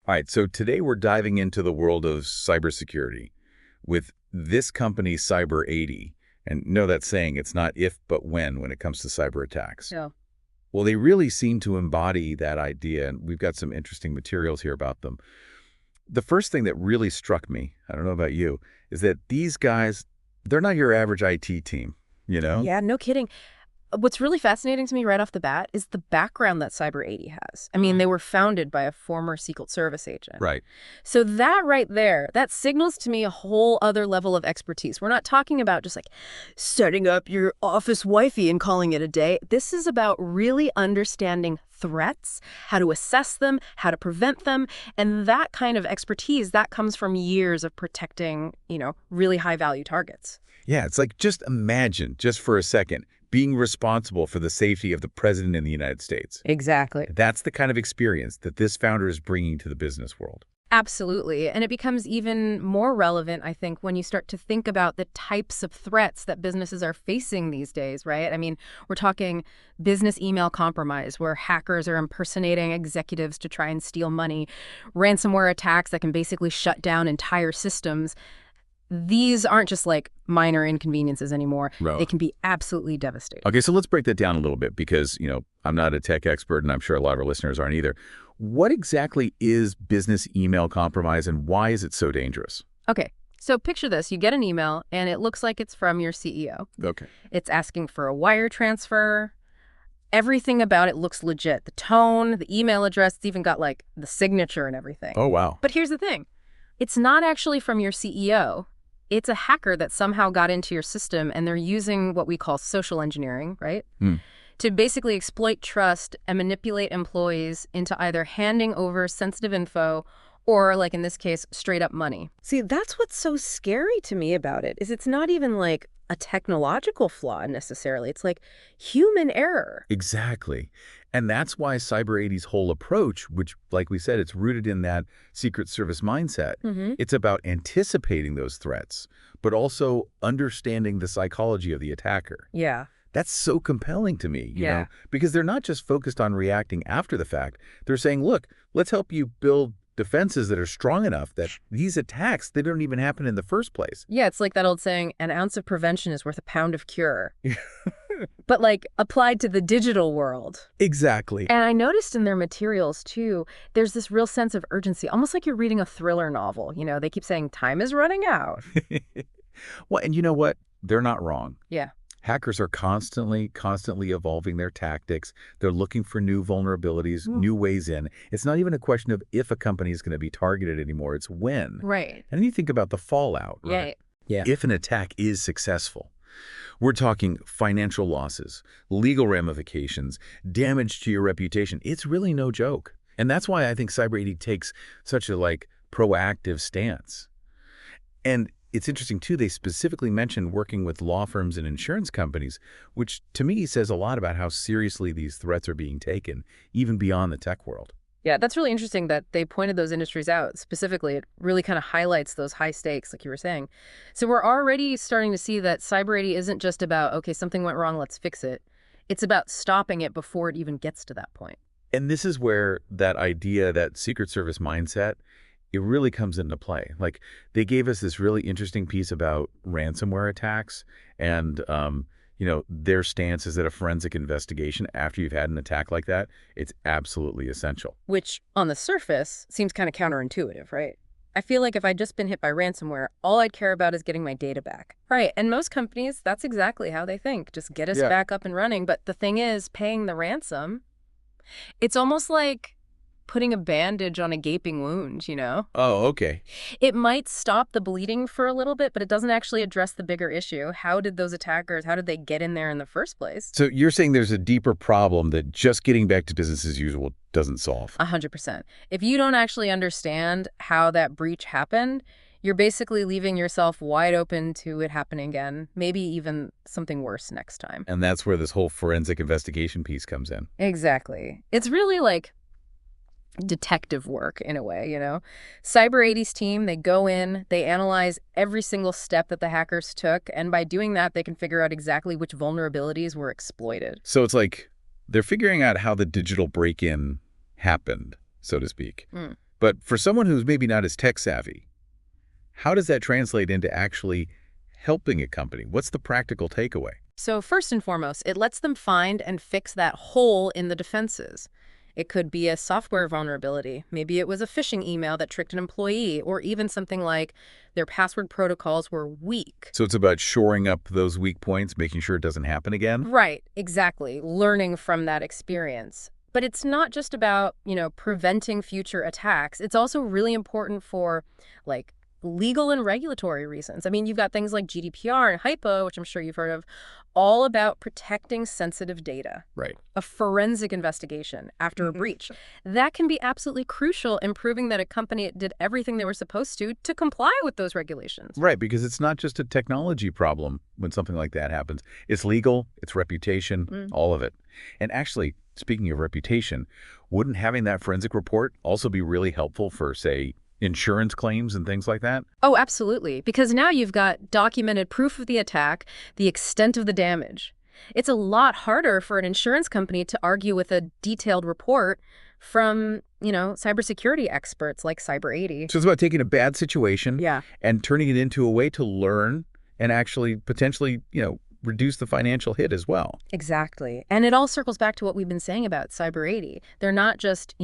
All right, so today we're diving into the world of cybersecurity with this company, Cyber80. And know that saying, it's not if but when it comes to cyber attacks. Yeah. Well, they really seem to embody that idea, and we've got some interesting materials here about them. The first thing that really struck me, I don't know about you, is that these guys, they're not your average IT team, you know? Yeah, no kidding. What's really fascinating to me right off the bat is the background that Cyber80 has. I mean, they were founded by a former Secret Service agent. Right. So that right there, that signals to me a whole other level of expertise. We're not talking about just like setting up your office wifey and calling it a day. This is about really understanding threats, how to assess them, how to prevent them. And that kind of expertise, that comes from years of protecting, really high value targets. Yeah, it's like just imagine, just for a second, being responsible for the safety of the president in the United States. Exactly. That's the kind of experience that this founder is bringing to the business world. Absolutely. And it becomes even more relevant, I think, when you start to think about the types of threats that businesses are facing these days, right? I mean, we're talking business email compromise, where hackers are impersonating executives to try and steal money, ransomware attacks that can basically shut down entire systems. These aren't just like minor inconveniences anymore. Right. They can be absolutely devastating. Okay, so let's break that down a little bit because, I'm not a tech expert and I'm sure a lot of our listeners aren't either. What exactly is business email compromise and why is it so dangerous? Okay, so picture this. You get an email and it looks like it's from your CEO. Okay. It's asking for a wire transfer. Everything about it looks legit. The tone, the email address, it's even got like the signature and everything. Oh, wow. But here's the thing. It's not actually from your CEO. It's a hacker that somehow got into your system, and they're using what we call social engineering, right? To basically exploit trust and manipulate employees into either handing over sensitive info or, like in this case, straight up money. See, that's what's so scary to me about it, is it's not even like a technological flaw necessarily. It's like human error. Exactly. And that's why Cyber80's whole approach, which, like we said, it's rooted in that Secret Service mindset. It's about anticipating those threats, but also understanding the psychology of the attacker. Yeah. That's so compelling to me, Yeah. because they're not just focused on reacting after the fact. They're saying, look, let's help you build defenses that are strong enough that these attacks, they don't even happen in the first place. Yeah, it's like that old saying, an ounce of prevention is worth a pound of cure. But like applied to the digital world. Exactly. And I noticed in their materials too, there's this real sense of urgency, almost like you're reading a thriller novel. They keep saying time is running out. Well, and you know what? They're not wrong. Yeah. Hackers are constantly evolving their tactics. They're looking for new vulnerabilities, new ways in. It's not even a question of if a company is going to be targeted anymore. It's when. Right. And then you think about the fallout. Right? Yeah. If an attack is successful, we're talking financial losses, legal ramifications, damage to your reputation. It's really no joke. And that's why I think Cyber80 takes such a proactive stance. And it's interesting, too, they specifically mentioned working with law firms and insurance companies, which to me says a lot about how seriously these threats are being taken, even beyond the tech world. Yeah, that's really interesting that they pointed those industries out specifically. It really kind of highlights those high stakes, like you were saying. So we're already starting to see that Cyber80 isn't just about, okay, something went wrong, let's fix it. It's about stopping it before it even gets to that point. And this is where that idea, that Secret Service mindset, it really comes into play. Like, they gave us this really interesting piece about ransomware attacks and, their stance is that a forensic investigation after you've had an attack like that, it's absolutely essential. Which, on the surface, seems kind of counterintuitive, right? I feel like if I'd just been hit by ransomware, all I'd care about is getting my data back. Right, and most companies, that's exactly how they think. Just get us back up and running. But the thing is, paying the ransom, it's almost like putting a bandage on a gaping wound, Oh, okay. It might stop the bleeding for a little bit, but it doesn't actually address the bigger issue. How did those attackers, how did they get in there in the first place? So you're saying there's a deeper problem that just getting back to business as usual doesn't solve? 100%. If you don't actually understand how that breach happened, you're basically leaving yourself wide open to it happening again, maybe even something worse next time. And that's where this whole forensic investigation piece comes in. Exactly. It's really like detective work in a way, Cyber80's team, they go in, they analyze every single step that the hackers took, and by doing that, they can figure out exactly which vulnerabilities were exploited. So it's like they're figuring out how the digital break-in happened, so to speak. But for someone who's maybe not as tech savvy, how does that translate into actually helping a company? What's the practical takeaway? So first and foremost, it lets them find and fix that hole in the defenses. It could be a software vulnerability. Maybe it was a phishing email that tricked an employee, or even something like their password protocols were weak. So it's about shoring up those weak points, making sure it doesn't happen again? Right, exactly. Learning from that experience. But it's not just about, preventing future attacks. It's also really important for, like, legal and regulatory reasons. I mean, you've got things like GDPR and HIPAA, which I'm sure you've heard of, all about protecting sensitive data. Right. A forensic investigation after a breach. That can be absolutely crucial in proving that a company did everything they were supposed to comply with those regulations. Right, because it's not just a technology problem when something like that happens. It's legal, it's reputation, all of it. And actually, speaking of reputation, wouldn't having that forensic report also be really helpful for, say, insurance claims and things like that? Oh, absolutely. Because now you've got documented proof of the attack, the extent of the damage. It's a lot harder for an insurance company to argue with a detailed report from, cybersecurity experts like Cyber80. So it's about taking a bad situation Yeah. and turning it into a way to learn and actually potentially, reduce the financial hit as well. Exactly. And it all circles back to what we've been saying about Cyber80. They're not just,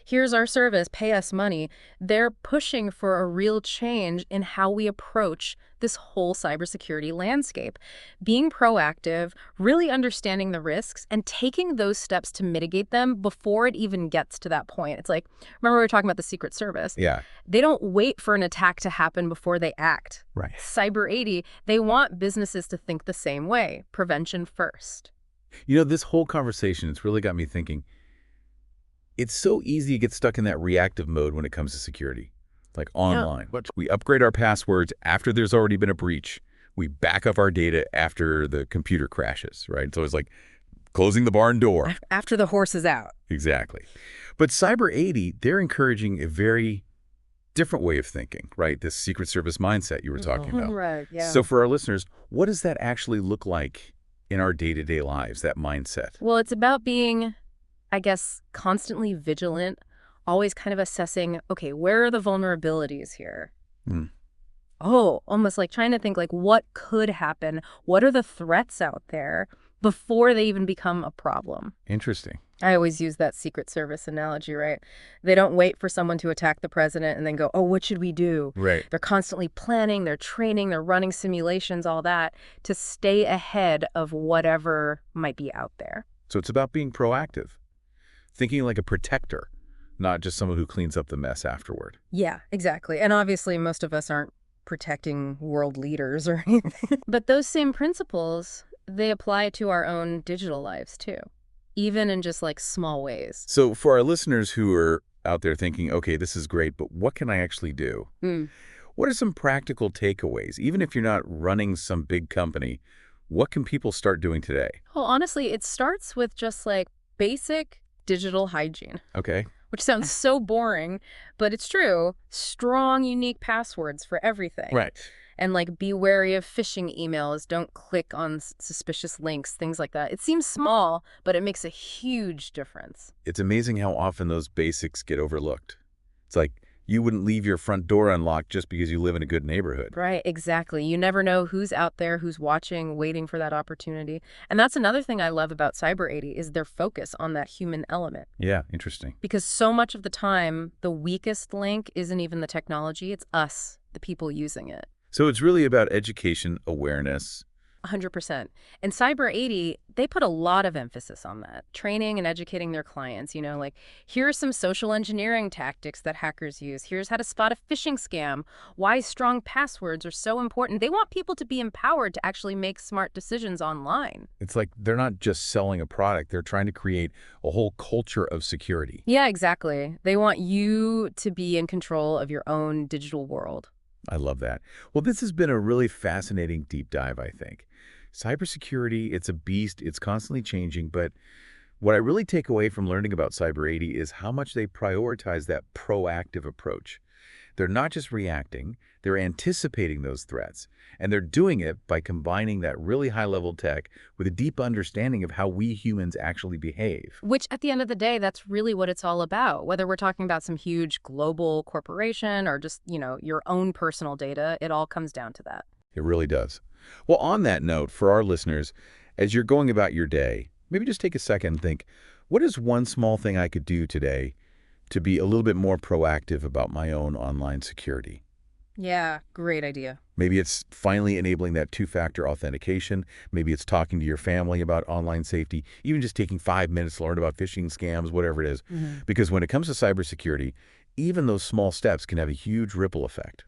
here's our service, pay us money. They're pushing for a real change in how we approach this whole cybersecurity landscape. Being proactive, really understanding the risks, and taking those steps to mitigate them before it even gets to that point. It's like, remember we were talking about the Secret Service? Yeah. They don't wait for an attack to happen before they act. Right. Cyber80, they want businesses to think the same way. Prevention first. This whole conversation, it's really got me thinking. It's so easy to get stuck in that reactive mode when it comes to security, like online. Yeah. We upgrade our passwords after there's already been a breach. We back up our data after the computer crashes, right? So it's like closing the barn door. After the horse is out. Exactly. But Cyber80, they're encouraging a very different way of thinking, right? This Secret Service mindset you were talking about. Right, yeah. So for our listeners, what does that actually look like in our day-to-day lives, that mindset? Well, it's about being, I guess, constantly vigilant, always kind of assessing, okay, where are the vulnerabilities here? Oh, almost like trying to think like what could happen? What are the threats out there before they even become a problem? Interesting. I always use that Secret Service analogy, right? They don't wait for someone to attack the president and then go, oh, what should we do? Right. They're constantly planning, they're training, they're running simulations, all that, to stay ahead of whatever might be out there. So it's about being proactive, thinking like a protector, not just someone who cleans up the mess afterward. Yeah, exactly. And obviously, most of us aren't protecting world leaders or anything. But those same principles, they apply to our own digital lives, too. Even in just like small ways. So for our listeners who are out there thinking, okay, this is great, but what can I actually do? What are some practical takeaways? Even if you're not running some big company, what can people start doing today? Well, honestly, it starts with just like basic digital hygiene. Okay. Which sounds so boring, but it's true. Strong, unique passwords for everything. Right. And like be wary of phishing emails. Don't click on suspicious links, things like that. It seems small, but it makes a huge difference. It's amazing how often those basics get overlooked. It's like you wouldn't leave your front door unlocked just because you live in a good neighborhood. Right, exactly. You never know who's out there, who's watching, waiting for that opportunity. And that's another thing I love about Cyber80 is their focus on that human element. Yeah, interesting. Because so much of the time, the weakest link isn't even the technology, it's us, the people using it. So it's really about education, awareness. 100%. And Cyber80, they put a lot of emphasis on that, training and educating their clients, like, here are some social engineering tactics that hackers use. Here's how to spot a phishing scam, why strong passwords are so important. They want people to be empowered to actually make smart decisions online. It's like they're not just selling a product. They're trying to create a whole culture of security. Yeah, exactly. They want you to be in control of your own digital world. I love that. Well, this has been a really fascinating deep dive, I think. Cybersecurity, it's a beast. It's constantly changing. But what I really take away from learning about Cyber80 is how much they prioritize that proactive approach. They're not just reacting, they're anticipating those threats. And they're doing it by combining that really high-level tech with a deep understanding of how we humans actually behave. Which, at the end of the day, that's really what it's all about. Whether we're talking about some huge global corporation or just, your own personal data, it all comes down to that. It really does. Well, on that note, for our listeners, as you're going about your day, maybe just take a second and think, what is one small thing I could do today to be a little bit more proactive about my own online security? Yeah, great idea. Maybe it's finally enabling that two-factor authentication. Maybe it's talking to your family about online safety, even just taking 5 minutes to learn about phishing scams, whatever it is. Because when it comes to cybersecurity, even those small steps can have a huge ripple effect.